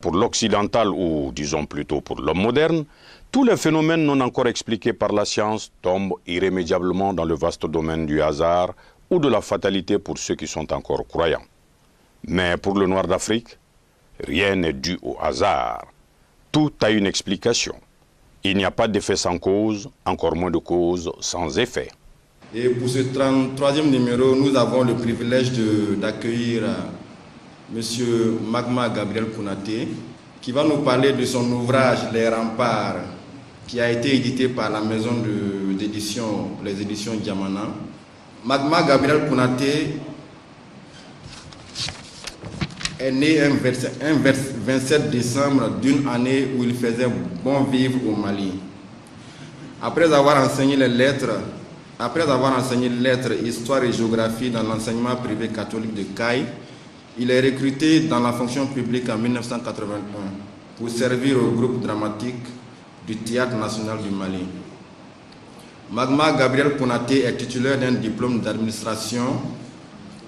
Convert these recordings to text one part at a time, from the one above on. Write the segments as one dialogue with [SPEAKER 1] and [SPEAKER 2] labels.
[SPEAKER 1] Pour l'occidental, ou disons plutôt pour l'homme moderne, tous les phénomènes non encore expliqués par la science tombent irrémédiablement dans le vaste domaine du hasard ou de la fatalité pour ceux qui sont encore croyants. Mais pour le noir d'Afrique, rien n'est dû au hasard. Tout a une explication. Il n'y a pas d'effet sans cause, encore moins de cause sans effet.
[SPEAKER 2] Et pour ce 33e numéro, nous avons le privilège d'accueillir M. Magma Gabriel Konaté, qui va nous parler de son ouvrage « Les remparts », qui a été édité par la maison d'édition, les éditions Diamana. Magma Gabriel Konaté est né un 27 décembre d'une année où il faisait bon vivre au Mali. Après avoir enseigné lettres, histoire et géographie dans l'enseignement privé catholique de Caille, il est recruté dans la fonction publique en 1981 pour servir au groupe dramatique du Théâtre national du Mali. Magma Gabriel Konaté est titulaire d'un diplôme d'administration,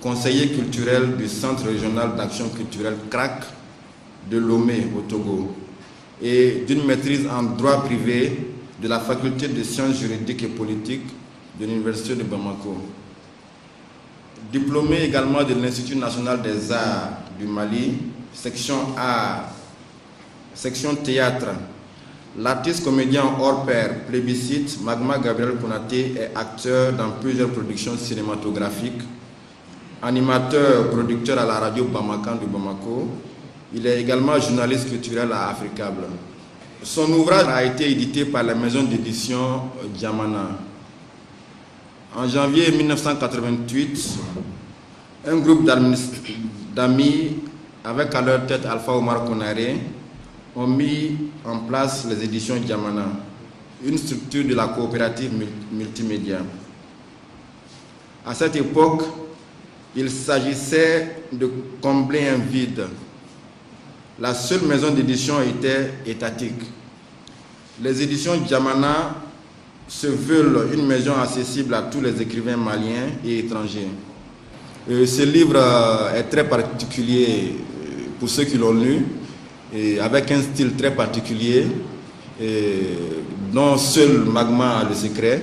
[SPEAKER 2] conseiller culturel du Centre régional d'action culturelle CRAC de Lomé au Togo et d'une maîtrise en droit privé de la faculté de sciences juridiques et politiques de l'Université de Bamako. Diplômé également de l'Institut national des arts du Mali, section art, section théâtre, l'artiste comédien hors pair plébiscite Magma Gabriel Konaté est acteur dans plusieurs productions cinématographiques, animateur, producteur à la radio Bamakan de Bamako. Il est également journaliste culturel à Africable. Son ouvrage a été édité par la maison d'édition Diamana. En janvier 1988, un groupe d'amis, avec à leur tête Alpha Omar Konaré, ont mis en place les éditions Diamana, une structure de la coopérative multimédia. À cette époque, il s'agissait de combler un vide. La seule maison d'édition était étatique. Les éditions Diamana se veulent une maison accessible à tous les écrivains maliens et étrangers. Ce livre est très particulier pour ceux qui l'ont lu, et avec un style très particulier, dont seul Magma a le secret.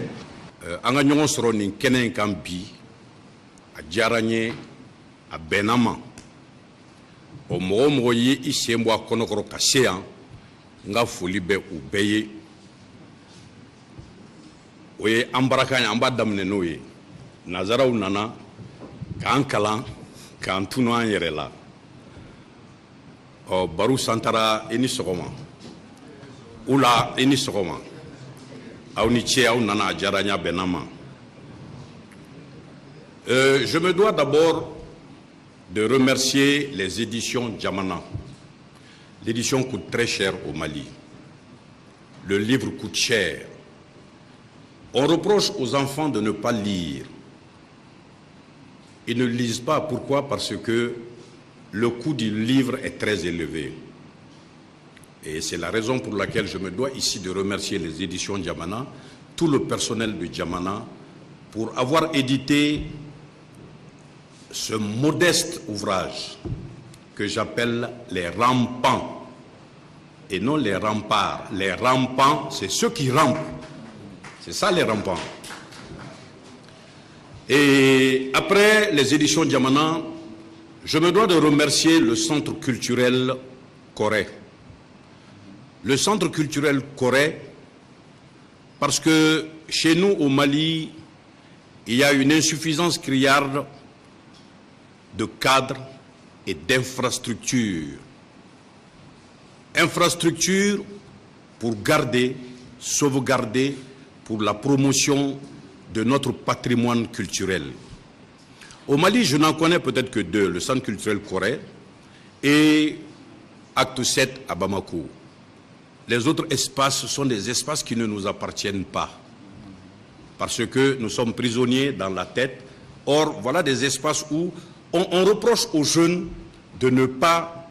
[SPEAKER 1] Anga ñongo soro nin kenen kan bi a jaranye a benama o mogo yi i sembo a konokoro ka se yan nga foli bɛ u bɛɛ ye o ye an baraka ye an b'a daminɛ n'o ye nazaraw nana k'an kalan k'an tunu an yɛrɛ la Barou Santara i ni sɔgɔma Oula i ni sɔgɔma aw ni ce aw nana a diyara n ye a bɛnna ma je me dois d'abord de remercier les éditions Diamana. L'édition coûte très cher au Mali. Le livre coûte cher. On reproche aux enfants de ne pas lire. Ils ne lisent pas. Pourquoi? Parce que le coût du livre est très élevé. Et c'est la raison pour laquelle je me dois ici de remercier les éditions Diamana, tout le personnel de Diamana, pour avoir édité ce modeste ouvrage que j'appelle les rampants, et non les remparts. Les rampants, c'est ceux qui rampent. C'est ça les rampants. Et après les éditions Diamana, je me dois de remercier le Centre culturel Corée. Le Centre culturel Corée, parce que chez nous au Mali, il y a une insuffisance criarde de cadres et d'infrastructures. Infrastructures pour garder, sauvegarder, pour la promotion de notre patrimoine culturel. Au Mali, je n'en connais peut-être que deux, le Centre culturel Corée et Acte 7 à Bamako. Les autres espaces sont des espaces qui ne nous appartiennent pas, parce que nous sommes prisonniers dans la tête. Or, voilà des espaces où on reproche aux jeunes de ne pas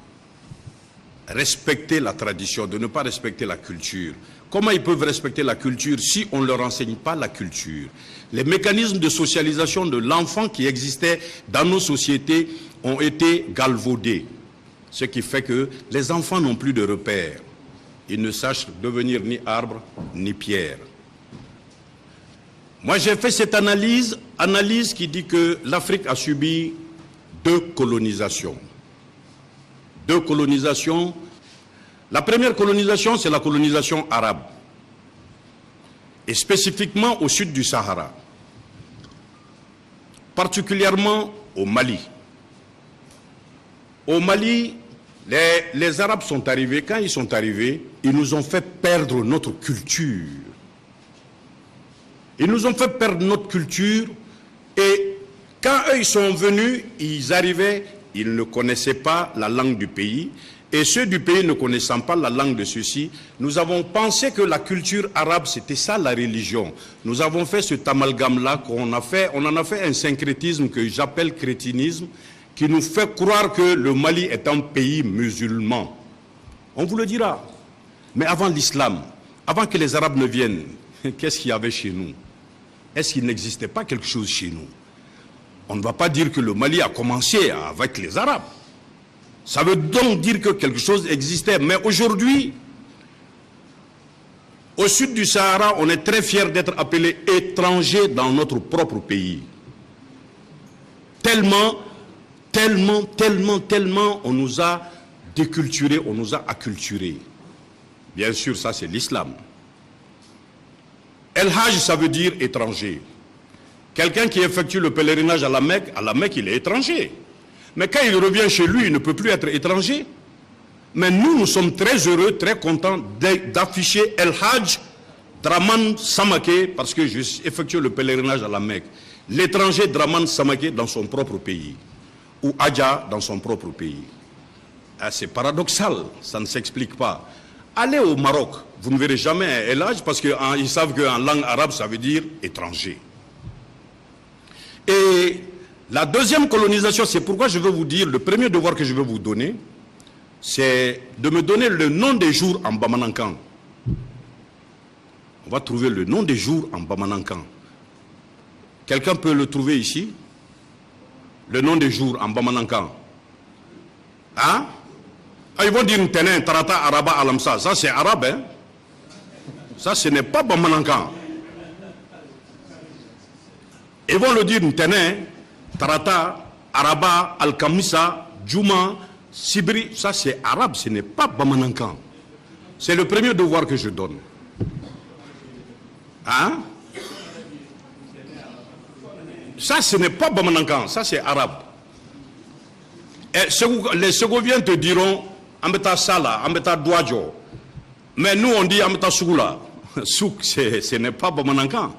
[SPEAKER 1] respecter la tradition, de ne pas respecter la culture. Comment ils peuvent respecter la culture si on ne leur enseigne pas la culture? Les mécanismes de socialisation de l'enfant qui existaient dans nos sociétés ont été galvaudés. Ce qui fait que les enfants n'ont plus de repères. Ils ne sachent devenir ni arbre, ni pierre. Moi, j'ai fait cette analyse qui dit que l'Afrique a subi 2 colonisations. 2 colonisations. La première colonisation, c'est la colonisation arabe. Et spécifiquement au sud du Sahara. Particulièrement au Mali. Au Mali, les Arabes sont arrivés. Quand ils sont arrivés, ils nous ont fait perdre notre culture. Ils nous ont fait perdre notre culture. Et quand eux, ils sont venus, ils arrivaient, ils ne connaissaient pas la langue du pays. Et ceux du pays ne connaissant pas la langue de ceux-ci, nous avons pensé que la culture arabe, c'était ça la religion. Nous avons fait cet amalgame-là, on en a fait un syncrétisme que j'appelle crétinisme, qui nous fait croire que le Mali est un pays musulman. On vous le dira. Mais avant l'islam, avant que les Arabes ne viennent, qu'est-ce qu'il y avait chez nous? Est-ce qu'il n'existait pas quelque chose chez nous? On ne va pas dire que le Mali a commencé avec les Arabes. Ça veut donc dire que quelque chose existait. Mais aujourd'hui, au sud du Sahara, on est très fiers d'être appelés étrangers dans notre propre pays. Tellement, on nous a déculturés, on nous a acculturés. Bien sûr, ça c'est l'islam. El Hajj, ça veut dire étranger. Quelqu'un qui effectue le pèlerinage à la Mecque, il est étranger. Mais quand il revient chez lui, il ne peut plus être étranger. Mais nous sommes très heureux, très contents d'afficher El Hajj Draman Samake, parce que je effectue le pèlerinage à la Mecque. L'étranger Draman Samake dans son propre pays. Ou Adja dans son propre pays. C'est paradoxal, ça ne s'explique pas. Allez au Maroc, vous ne verrez jamais El Hajj parce qu'ils savent qu'en langue arabe, ça veut dire étranger. Et la deuxième colonisation, c'est pourquoi je veux vous dire, le premier devoir que je veux vous donner, c'est de me donner le nom des jours en Bamanankan. On va trouver le nom des jours en Bamanankan. Quelqu'un peut le trouver ici? Le nom des jours en Bamanankan. Hein? Ils vont dire Ntenen, Tarata, Araba, Alamsa. Ça c'est arabe, hein? Ça ce n'est pas Bamanankan. Ils vont le dire Ntenen, Tarata, Araba, Al-Kamisa, Djouma, Sibri. Ça c'est arabe, ce n'est pas Bamanankan. C'est le premier devoir que je donne. Hein? Ça ce n'est pas Bamanankan, ça c'est arabe. Et les Ségoviens te diront Ambeta Sala, Ambeta Douadjo. Mais nous on dit Ambeta Soula. Souk, ce n'est pas Bamanankan.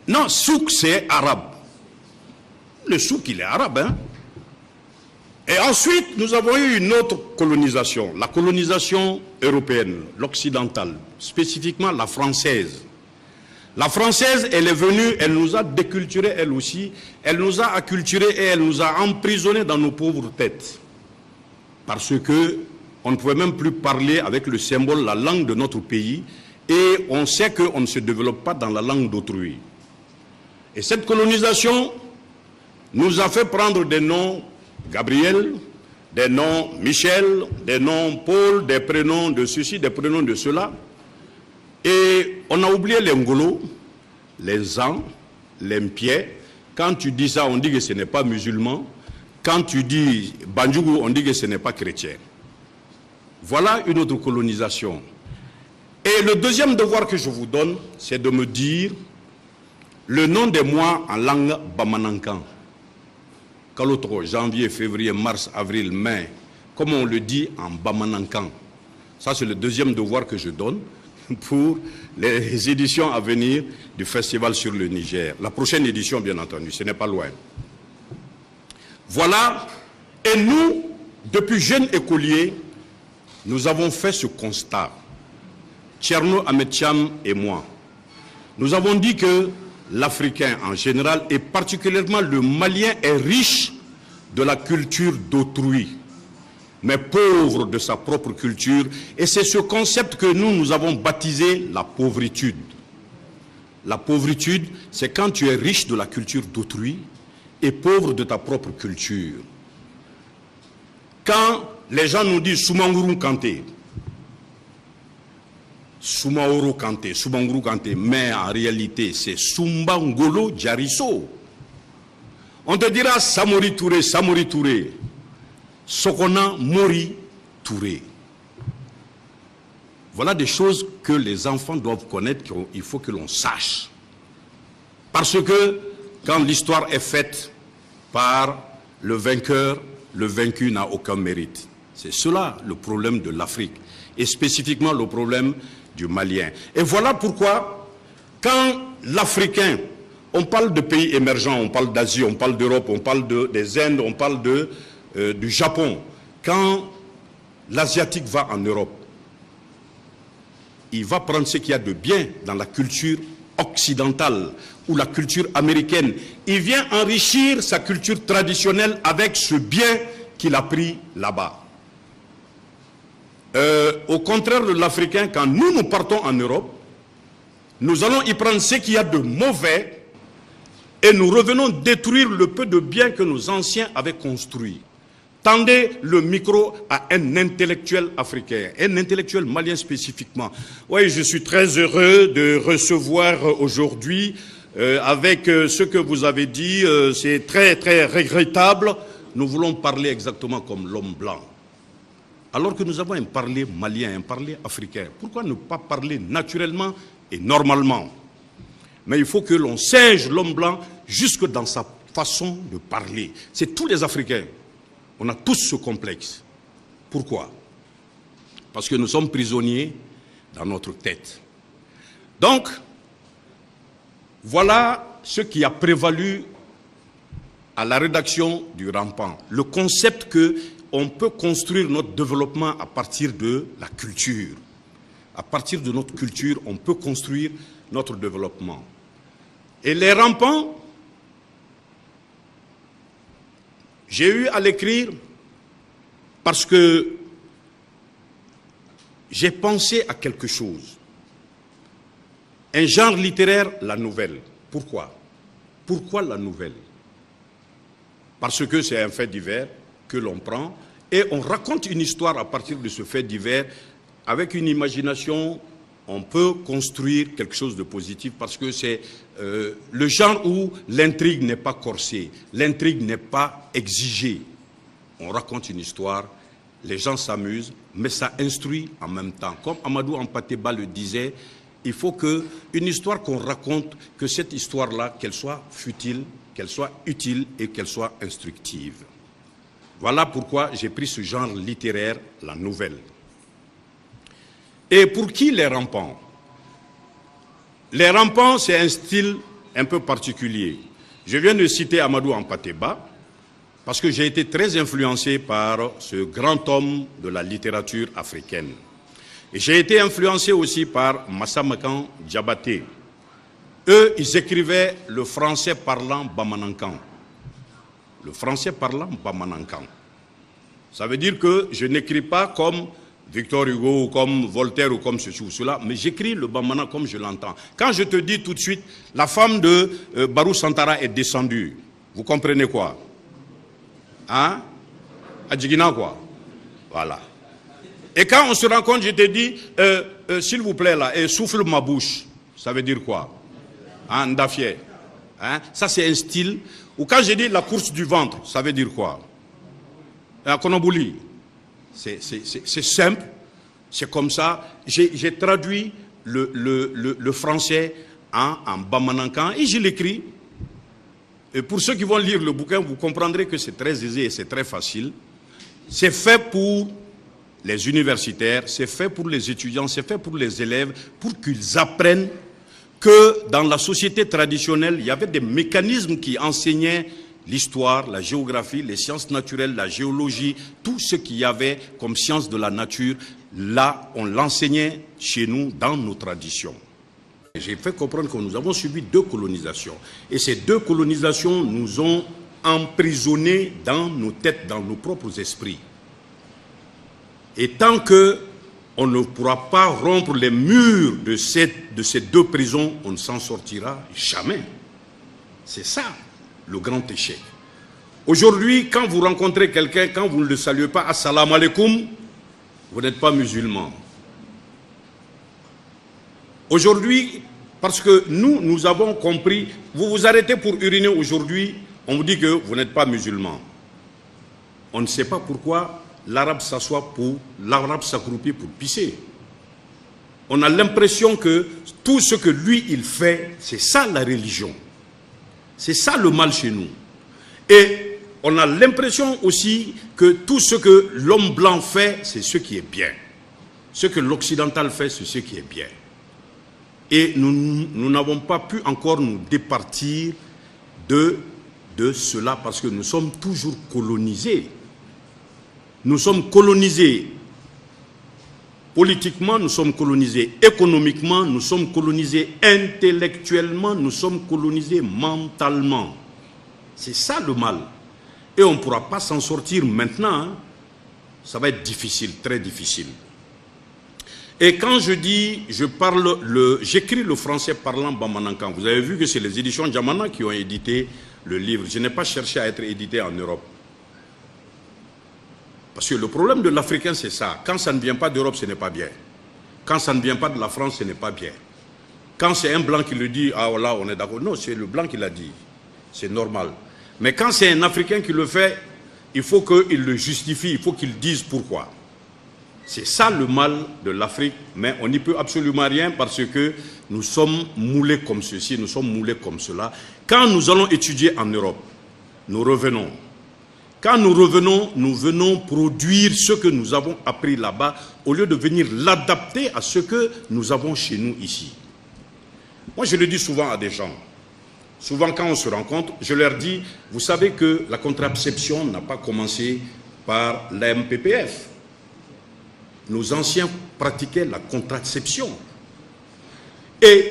[SPEAKER 1] Non, souk c'est arabe. Le souk il est arabe, hein. Et ensuite nous avons eu une autre colonisation, la colonisation européenne, l'occidentale, spécifiquement la française. La française, elle est venue, elle nous a déculturés elle aussi, elle nous a acculturés et elle nous a emprisonnés dans nos pauvres têtes. Parce que on ne pouvait même plus parler avec le symbole, la langue de notre pays, et on sait qu'on ne se développe pas dans la langue d'autrui. Et cette colonisation nous a fait prendre des noms Gabriel, des noms Michel, des noms Paul, des prénoms de ceci, des prénoms de cela. Et on a oublié les Ngolo, les Zan, les Mpié. Quand tu dis ça, on dit que ce n'est pas musulman. Quand tu dis Bandjougou, on dit que ce n'est pas chrétien. Voilà une autre colonisation. Et le deuxième devoir que je vous donne, c'est de me dire le nom des mois en langue bamanankan. Kalotro, janvier, février, mars, avril, mai. Comme on le dit en bamanankan. Ça, c'est le deuxième devoir que je donne pour les éditions à venir du Festival sur le Niger. La prochaine édition, bien entendu, ce n'est pas loin. Voilà. Et nous, depuis jeunes écoliers, nous avons fait ce constat. Tcherno Ametcham et moi. Nous avons dit que l'Africain en général, et particulièrement le Malien, est riche de la culture d'autrui, mais pauvre de sa propre culture. Et c'est ce concept que nous avons baptisé la pauvritude. La pauvritude, c'est quand tu es riche de la culture d'autrui et pauvre de ta propre culture. Quand les gens nous disent Soumangourou Kanté, Soumaoro Kanté, Soumangourou Kanté, mais en réalité c'est Soumbangolo Diarisso. On te dira Samori Touré, Sokona Mori Touré. Voilà des choses que les enfants doivent connaître, qu'il faut que l'on sache. Parce que quand l'histoire est faite par le vainqueur, le vaincu n'a aucun mérite. C'est cela le problème de l'Afrique, et spécifiquement le problème du Malien. Et voilà pourquoi, quand l'Africain, on parle de pays émergents, on parle d'Asie, on parle d'Europe, on parle des Indes, on parle du Japon. Quand l'Asiatique va en Europe, il va prendre ce qu'il y a de bien dans la culture occidentale ou la culture américaine. Il vient enrichir sa culture traditionnelle avec ce bien qu'il a pris là-bas. Au contraire de l'Africain, quand nous partons en Europe, nous allons y prendre ce qu'il y a de mauvais et nous revenons détruire le peu de bien que nos anciens avaient construit. Tendez le micro à un intellectuel africain, un intellectuel malien spécifiquement. Oui, je suis très heureux de recevoir aujourd'hui, avec ce que vous avez dit, c'est très très regrettable. Nous voulons parler exactement comme l'homme blanc. Alors que nous avons un parler malien, un parler africain. Pourquoi ne pas parler naturellement et normalement? Mais il faut que l'on singe l'homme blanc jusque dans sa façon de parler. C'est tous les Africains. On a tous ce complexe. Pourquoi? Parce que nous sommes prisonniers dans notre tête. Donc, voilà ce qui a prévalu à la rédaction du Rampant. Le concept qu'on peut construire notre développement à partir de la culture. À partir de notre culture, on peut construire notre développement. Et les Rampants, j'ai eu à l'écrire parce que j'ai pensé à quelque chose. Un genre littéraire, la nouvelle. Pourquoi? Pourquoi la nouvelle? Parce que c'est un fait divers que l'on prend et on raconte une histoire à partir de ce fait divers. Avec une imagination, on peut construire quelque chose de positif parce que c'est le genre où l'intrigue n'est pas corsée, l'intrigue n'est pas exigée. On raconte une histoire, les gens s'amusent, mais ça instruit en même temps. Comme Amadou Hampâté-Bâ le disait, il faut qu'une histoire qu'on raconte, que cette histoire-là, qu'elle soit futile, qu'elle soit utile et qu'elle soit instructive. Voilà pourquoi j'ai pris ce genre littéraire, la nouvelle. Et pour qui les Rampants? Les Rampants, c'est un style un peu particulier. Je viens de citer Amadou Hampâté-Bâ parce que j'ai été très influencé par ce grand homme de la littérature africaine. Et j'ai été influencé aussi par Massa Makan Diabaté. Eux, ils écrivaient le français parlant bamanankan. Le français parlant bamanankan. Ça veut dire que je n'écris pas comme Victor Hugo ou comme Voltaire ou comme ceci ou cela, mais j'écris le bambana comme je l'entends. Quand je te dis tout de suite, la femme de Barou Santara est descendue, vous comprenez quoi? Hein? Adjigina quoi? Voilà. Et quand on se rencontre, je te dis, s'il vous plaît là, souffle ma bouche, ça veut dire quoi? Hein, Ndafie. Hein? Ça c'est un style. Ou quand je dis la course du ventre, ça veut dire quoi? Konobouli. C'est simple, c'est comme ça. J'ai traduit le français en bamanankan et je l'écris. Et pour ceux qui vont lire le bouquin, vous comprendrez que c'est très aisé et c'est très facile. C'est fait pour les universitaires, c'est fait pour les étudiants, c'est fait pour les élèves, pour qu'ils apprennent que dans la société traditionnelle, il y avait des mécanismes qui enseignaient l'histoire, la géographie, les sciences naturelles, la géologie, tout ce qu'il y avait comme sciences de la nature, là, on l'enseignait chez nous dans nos traditions. J'ai fait comprendre que nous avons subi 2 colonisations. Et ces 2 colonisations nous ont emprisonnés dans nos têtes, dans nos propres esprits. Et tant qu'on ne pourra pas rompre les murs de ces 2 prisons, on ne s'en sortira jamais. C'est ça le grand échec. Aujourd'hui, quand vous rencontrez quelqu'un, quand vous ne le saluez pas, assalamu alaikum, vous n'êtes pas musulman. Aujourd'hui, parce que nous avons compris, vous vous arrêtez pour uriner aujourd'hui, on vous dit que vous n'êtes pas musulman. On ne sait pas pourquoi l'arabe s'accroupit pour pisser. On a l'impression que tout ce que lui, il fait, c'est ça la religion. C'est ça le mal chez nous. Et on a l'impression aussi que tout ce que l'homme blanc fait, c'est ce qui est bien. Ce que l'occidental fait, c'est ce qui est bien. Et nous n'avons pas pu encore nous départir de cela parce que nous sommes toujours colonisés. Nous sommes colonisés politiquement, nous sommes colonisés économiquement, nous sommes colonisés intellectuellement, nous sommes colonisés mentalement. C'est ça le mal. Et on ne pourra pas s'en sortir maintenant. Hein. Ça va être difficile, très difficile. Et quand je dis, j'écris le français parlant Bamanankan, vous avez vu que c'est les éditions Djamana qui ont édité le livre. Je n'ai pas cherché à être édité en Europe. Parce que le problème de l'Africain, c'est ça. Quand ça ne vient pas d'Europe, ce n'est pas bien. Quand ça ne vient pas de la France, ce n'est pas bien. Quand c'est un blanc qui le dit, ah voilà, on est d'accord. Non, c'est le blanc qui l'a dit. C'est normal. Mais quand c'est un Africain qui le fait, il faut qu'il le justifie, il faut qu'il dise pourquoi. C'est ça le mal de l'Afrique, mais on n'y peut absolument rien parce que nous sommes moulés comme ceci, nous sommes moulés comme cela. Quand nous allons étudier en Europe, nous revenons. Quand nous revenons, nous venons produire ce que nous avons appris là-bas au lieu de venir l'adapter à ce que nous avons chez nous ici. Moi, je le dis souvent à des gens. Souvent, quand on se rencontre, je leur dis, vous savez que la contraception n'a pas commencé par la MPPF. Nos anciens pratiquaient la contraception. Et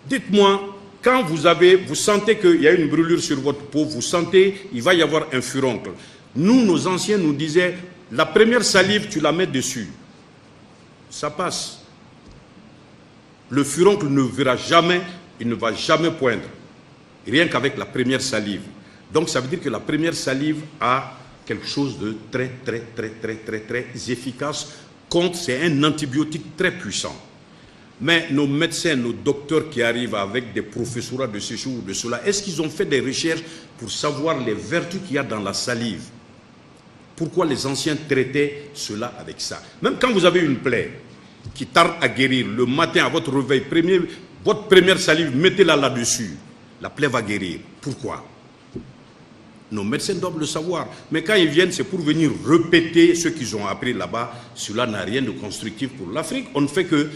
[SPEAKER 1] dites-moi, quand vous sentez qu'il y a une brûlure sur votre peau, vous sentez qu'il va y avoir un furoncle. Nous, nos anciens nous disaient, la première salive, tu la mets dessus. Ça passe. Le furoncle ne verra jamais, il ne va jamais poindre. Rien qu'avec la première salive. Donc ça veut dire que la première salive a quelque chose de très efficace. C'est un antibiotique très puissant. Mais nos médecins, nos docteurs qui arrivent avec des professorats de ceci ou de cela, est-ce qu'ils ont fait des recherches pour savoir les vertus qu'il y a dans la salive? Pourquoi les anciens traitaient cela avec ça? Même quand vous avez une plaie qui tarde à guérir, le matin à votre réveil, votre première salive, mettez-la là-dessus. La plaie va guérir. Pourquoi? Nos médecins doivent le savoir. Mais quand ils viennent, c'est pour venir répéter ce qu'ils ont appris là-bas. Cela n'a rien de constructif pour l'Afrique. On ne fait que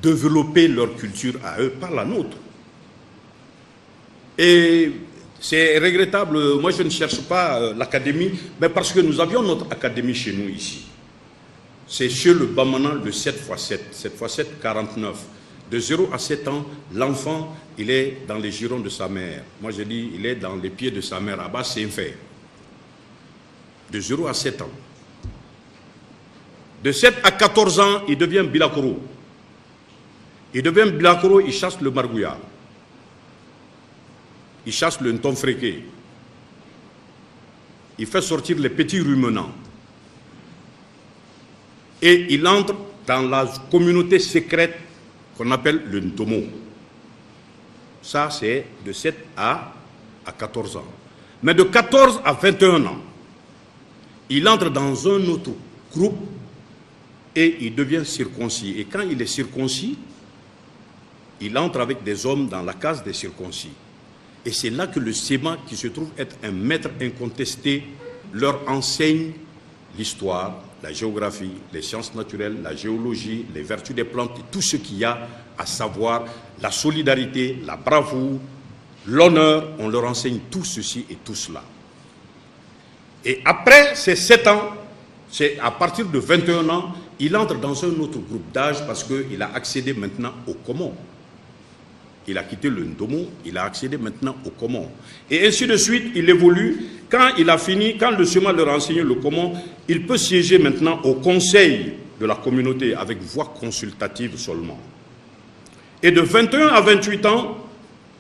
[SPEAKER 1] développer leur culture à eux, pas la nôtre. Et c'est regrettable. Moi, je ne cherche pas l'académie, mais parce que nous avions notre académie chez nous ici. C'est chez le Bamana, le 7x7. 7x7, 49. De 0 à 7 ans, l'enfant, il est dans les girons de sa mère. Moi, je dis, il est dans les pieds de sa mère. Là-bas, c'est un fait. De 0 à 7 ans. De 7 à 14 ans, il devient Bilakoro. Il devient Bilakoro, il chasse le margouya. Il chasse le ntonfréqué. Il fait sortir les petits ruminants. Et il entre dans la communauté secrète qu'on appelle le Ntomo. Ça, c'est de 7 à 14 ans. Mais de 14 à 21 ans, il entre dans un autre groupe et il devient circoncis. Et quand il est circoncis, il entre avec des hommes dans la case des circoncis. Et c'est là que le Séma, qui se trouve être un maître incontesté, leur enseigne l'histoire, la géographie, les sciences naturelles, la géologie, les vertus des plantes, tout ce qu'il y a à savoir, la solidarité, la bravoure, l'honneur, on leur enseigne tout ceci et tout cela. Et après ces 7 ans, c'est à partir de 21 ans, il entre dans un autre groupe d'âge parce qu'il a accédé maintenant au Komon. Il a quitté le Ndomo, il a accédé maintenant au Komon. Et ainsi de suite, il évolue. Quand il a fini, quand le Séma leur a enseigné le Komon, il peut siéger maintenant au conseil de la communauté avec voix consultative seulement. Et de 21 à 28 ans,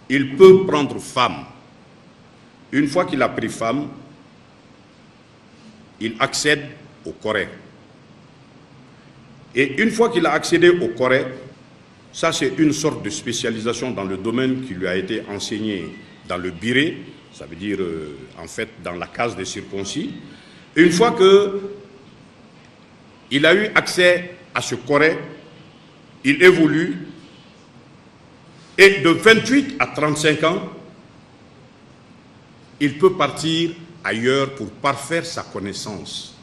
[SPEAKER 1] il peut prendre femme. Une fois qu'il a pris femme, il accède au Corée. Et une fois qu'il a accédé au Corée, ça c'est une sorte de spécialisation dans le domaine qui lui a été enseigné dans le biré, ça veut dire en fait dans la case des circoncis. Et une fois qu'il a eu accès à ce Corée, il évolue et de 28 à 35 ans, il peut partir ailleurs pour parfaire sa connaissance.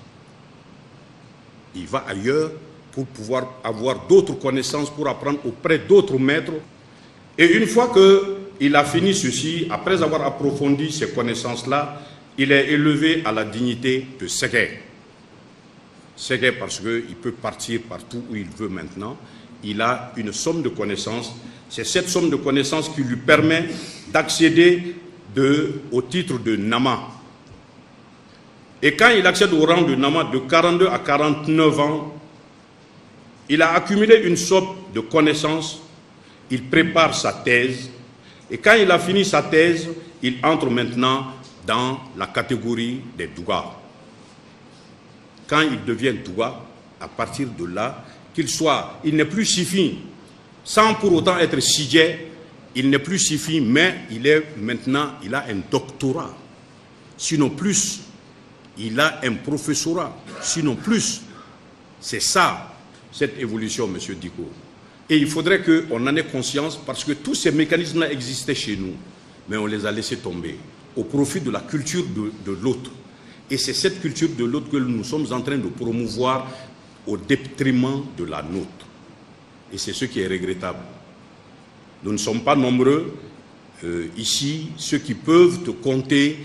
[SPEAKER 1] Il va ailleurs pour pouvoir avoir d'autres connaissances, pour apprendre auprès d'autres maîtres. Et une fois qu'il a fini ceci, après avoir approfondi ces connaissances-là, il est élevé à la dignité de Ségué. Ségué parce qu'il peut partir partout où il veut maintenant. Il a une somme de connaissances. C'est cette somme de connaissances qui lui permet d'accéder au titre de Nama. Et quand il accède au rang de Nama de 42 à 49 ans, il a accumulé une somme de connaissances, il prépare sa thèse, et quand il a fini sa thèse, il entre maintenant dans la catégorie des Dougas. Quand il devient Douga, à partir de là, il n'est plus Sifi, sans pour autant être Sidje, il n'est plus Sifi, mais il a un doctorat, sinon plus, il a un professorat, sinon plus. C'est ça, cette évolution, M. Diko. Et il faudrait qu'on en ait conscience parce que tous ces mécanismes-là existaient chez nous, mais on les a laissés tomber au profit de la culture de l'autre. Et c'est cette culture de l'autre que nous sommes en train de promouvoir au détriment de la nôtre. Et c'est ce qui est regrettable. Nous ne sommes pas nombreux ici, ceux qui peuvent te compter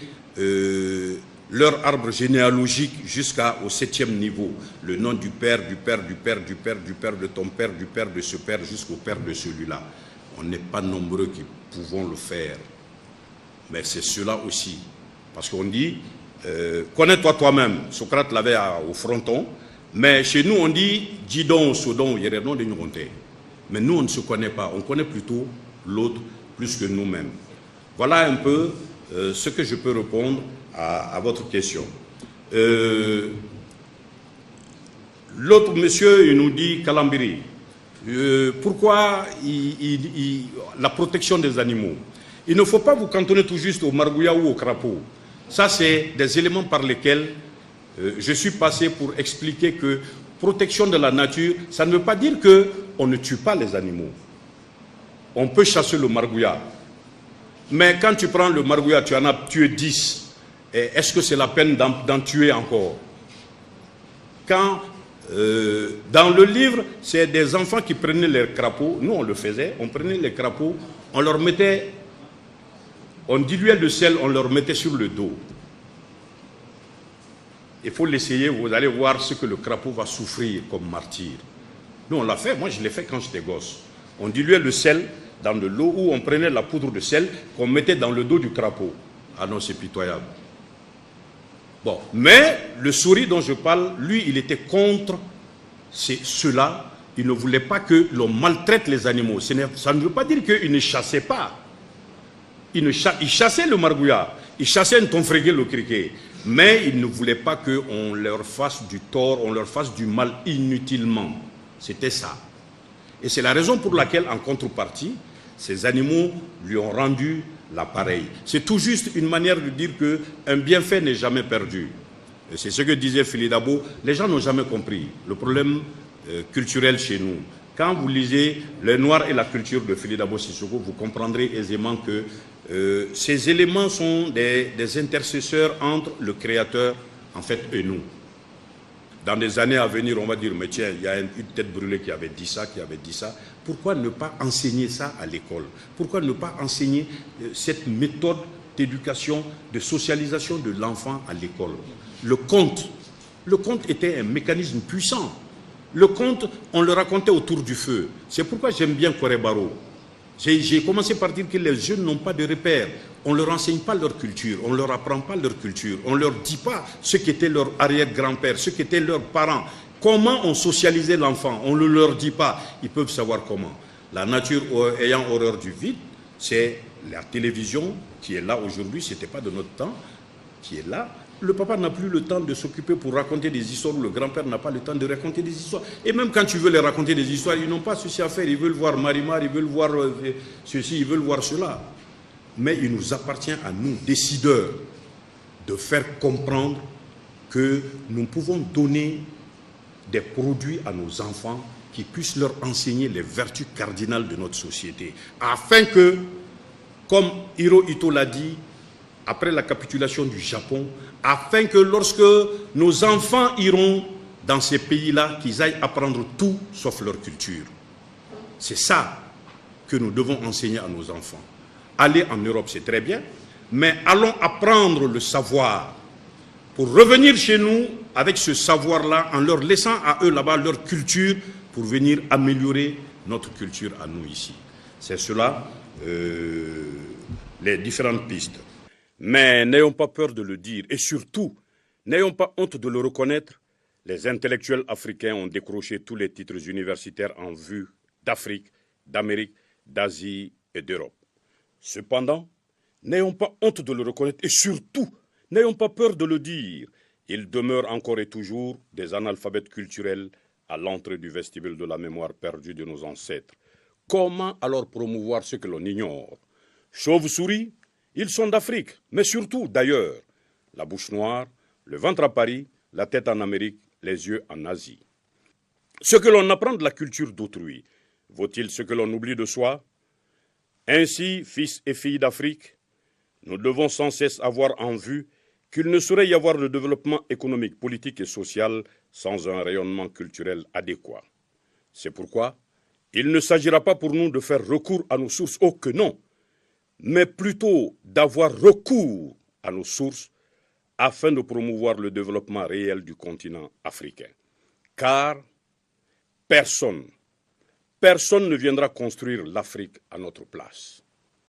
[SPEAKER 1] leur arbre généalogique jusqu'au 7e niveau. Le nom du père, du père, du père, du père, du père de ton père, du père de ce père, jusqu'au père de celui-là. On n'est pas nombreux qui pouvons le faire. Mais c'est cela aussi. Parce qu'on dit, connais-toi toi-même. Socrate l'avait au fronton. Mais chez nous, on dit, Didon, Sodon, Yerenon, de Nuronte. Mais nous, on ne se connaît pas. On connaît plutôt l'autre plus que nous-mêmes. Voilà un peu ce que je peux répondre à votre question. L'autre monsieur, il nous dit, Kalambiri, pourquoi la protection des animaux? Il ne faut pas vous cantonner tout juste au margouilla ou au crapaud. Ça, c'est des éléments par lesquels je suis passé pour expliquer que protection de la nature, ça ne veut pas dire qu'on ne tue pas les animaux. On peut chasser le margouilla. Mais quand tu prends le margouilla, tu en as tué 10. Est-ce que c'est la peine d'en tuer encore? Quand, dans le livre, c'est des enfants qui prenaient les crapauds. Nous, on le faisait. On prenait les crapauds, on leur mettait, on diluait le sel, on leur mettait sur le dos. Il faut l'essayer, vous allez voir ce que le crapaud va souffrir comme martyr. Nous, on l'a fait. Moi, je l'ai fait quand j'étais gosse. On diluait le sel dans de l'eau où on prenait la poudre de sel qu'on mettait dans le dos du crapaud. Ah non, c'est pitoyable. Bon, mais le souris dont je parle, lui, il était contre cela. Il ne voulait pas que l'on maltraite les animaux. Ça ne veut pas dire qu'il ne chassait pas. Il chassait le margouilla, il chassait un tonfrégué, le criquet. Mais il ne voulait pas qu'on leur fasse du tort, on leur fasse du mal inutilement. C'était ça. Et c'est la raison pour laquelle, en contrepartie, ces animaux lui ont rendu l'appareil. C'est tout juste une manière de dire qu'un bienfait n'est jamais perdu. C'est ce que disait Fili Dabo. Les gens n'ont jamais compris le problème culturel chez nous. Quand vous lisez Le Noir et la culture de Fili Dabo Sissoko, vous comprendrez aisément que ces éléments sont des intercesseurs entre le Créateur, en fait, et nous. Dans des années à venir, on va dire, mais tiens, il y a une tête brûlée qui avait dit ça, qui avait dit ça. Pourquoi ne pas enseigner ça à l'école? Pourquoi ne pas enseigner cette méthode d'éducation, de socialisation de l'enfant à l'école? Le conte était un mécanisme puissant. Le conte, on le racontait autour du feu. C'est pourquoi j'aime bien Koré Baro. J'ai commencé par dire que les jeunes n'ont pas de repères. On ne leur enseigne pas leur culture, on ne leur apprend pas leur culture, on ne leur dit pas ce qu'était leur arrière-grand-père, ce qu'étaient leurs parents. Comment on socialisait l'enfant, on ne leur dit pas. Ils peuvent savoir comment. La nature ayant horreur du vide, c'est la télévision qui est là aujourd'hui, ce n'était pas de notre temps, qui est là. Le papa n'a plus le temps de s'occuper pour raconter des histoires, ou le grand-père n'a pas le temps de raconter des histoires. Et même quand tu veux les raconter des histoires, ils n'ont pas ceci à faire. Ils veulent voir Marimar, ils veulent voir ceci, ils veulent voir cela. Mais il nous appartient à nous, décideurs, de faire comprendre que nous pouvons donner des produits à nos enfants qui puissent leur enseigner les vertus cardinales de notre société. Afin que, comme Hirohito l'a dit, après la capitulation du Japon, afin que lorsque nos enfants iront dans ces pays-là, qu'ils aillent apprendre tout sauf leur culture. C'est ça que nous devons enseigner à nos enfants. Aller en Europe, c'est très bien, mais allons apprendre le savoir pour revenir chez nous avec ce savoir-là, en leur laissant à eux là-bas leur culture, pour venir améliorer notre culture à nous ici. C'est cela, les différentes pistes. Mais n'ayons pas peur de le dire, et surtout, n'ayons pas honte de le reconnaître. Les intellectuels africains ont décroché tous les titres universitaires en vue d'Afrique, d'Amérique, d'Asie et d'Europe. Cependant, n'ayons pas honte de le reconnaître, et surtout, n'ayons pas peur de le dire. Ils demeurent encore et toujours des analphabètes culturels à l'entrée du vestibule de la mémoire perdue de nos ancêtres. Comment alors promouvoir ce que l'on ignore? Chauves-souris, ils sont d'Afrique, mais surtout d'ailleurs. La bouche noire, le ventre à Paris, la tête en Amérique, les yeux en Asie. Ce que l'on apprend de la culture d'autrui, vaut-il ce que l'on oublie de soi? Ainsi, fils et filles d'Afrique, nous devons sans cesse avoir en vue qu'il ne saurait y avoir de développement économique, politique et social sans un rayonnement culturel adéquat. C'est pourquoi il ne s'agira pas pour nous de faire recours à nos sources, oh que non, mais plutôt d'avoir recours à nos sources afin de promouvoir le développement réel du continent africain. Car personne ne viendra construire l'Afrique à notre place.